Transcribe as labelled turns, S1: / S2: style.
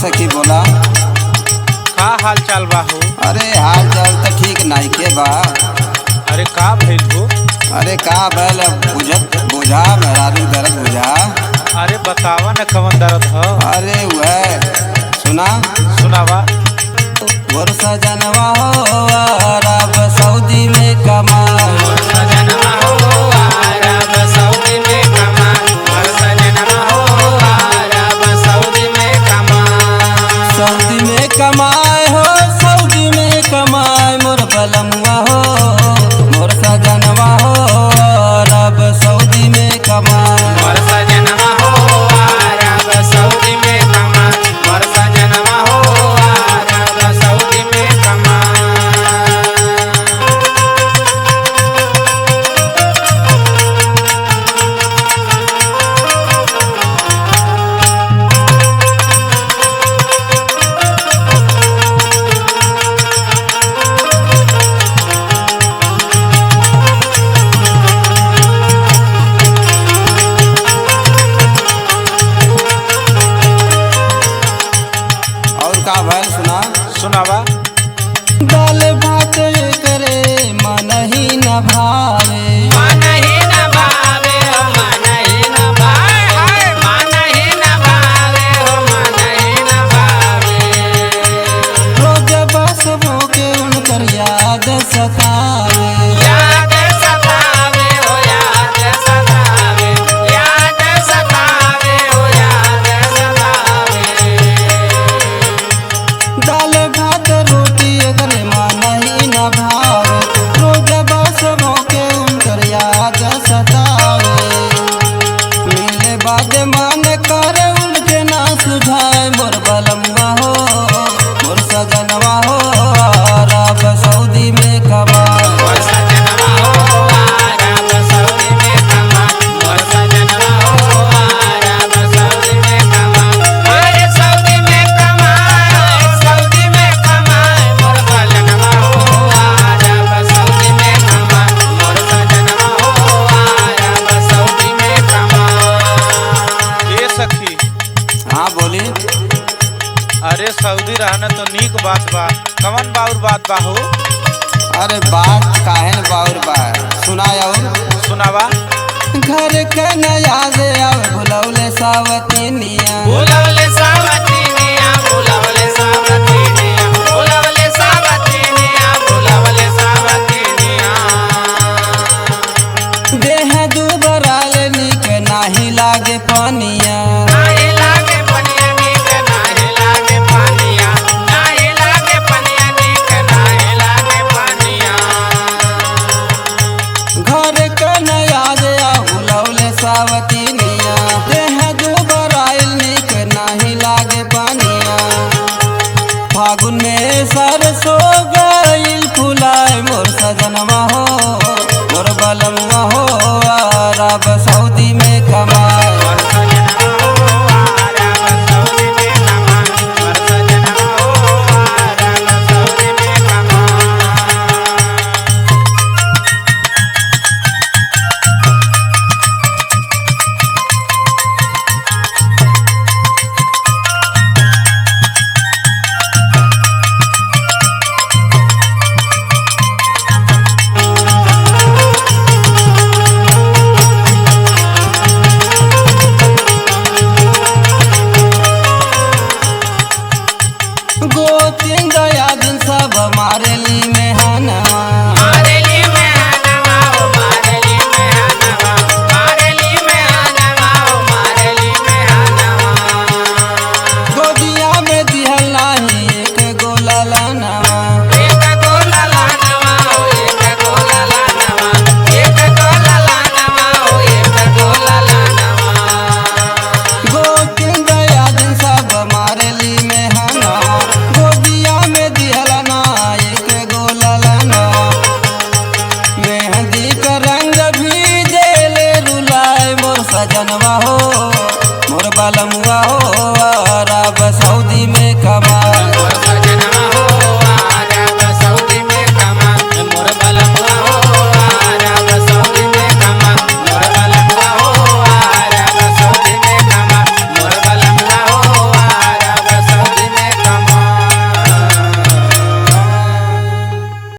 S1: सखी बोला।
S2: का हाल चाल बा हो?
S1: अरे हाल चाल तो ठीक नहीं के बा।
S2: अरे का भइल हो?
S1: अरे का भइल बुझत बुझा मेहरारू दर्द बुझा।
S2: अरे बतावा न कवन दर्द ह?
S1: अरे वह सुना
S2: सुनावा।
S1: मोर सजनवा हो अरब सऊदी में कमाए।
S2: मोर सजनवा हो अरब सऊदी में कमाए। मोर सजनवा हो अरब सऊदी में कमाए।
S1: सऊदी में कमाए हो सऊदी में कमाए मोर बलमुआ हो। मोर सजनवा हो अरब सऊदी में कमाए।
S2: मोर सजनवा हो अरब सऊदी में कमाए। मोर सजनवा हो अरब सऊदी में कमाए।
S1: और का भइल सुना।
S2: सुनावा।
S1: दाल भात करे मन ही न भावे।
S2: मन ही न भावे हो मन ही न भावे। मन ही न भावे हो मन ही न भावे।
S1: रोज बस के उनकर याद सतावे।
S2: याद सतावे हो याद सतावे। याद सतावे हो याद सतावे।
S1: दाल भात रोटी करे मन ही न भावे। रोज बस के उनकर याद सतावे। मिले बाद मन करे उनके ना सुझाए मोर बलमुआ हो। मोर सजनवा हो अरब सऊदी में कमाए।
S2: मोर सजनवा हो अरब सऊदी में कमाए। मोर सजनवा हो अरब सऊदी में कमाए। अरे सऊदी में कमाए सऊदी में कमाए। मोर सजनवा हो अरब सऊदी में कमाए। मोर सजनवा हो अरब सऊदी में कमाए। ए सखी।
S1: हाँ बोली।
S2: अरे सऊदी रहना तो नीक बात बा। कवन बाउर बात बा हो?
S1: अरे बात काहे बाउर बा सुना। और
S2: सुनावा।
S1: घर के न याद आवे भुलौले सावतिनिया।
S2: बुलावले सावतिनिया बुलावले सावतिनिया बुलावले सावतिनिया बुलावले सावतिनिया।
S1: देह दुबराले नीक नाही लागे पानिया।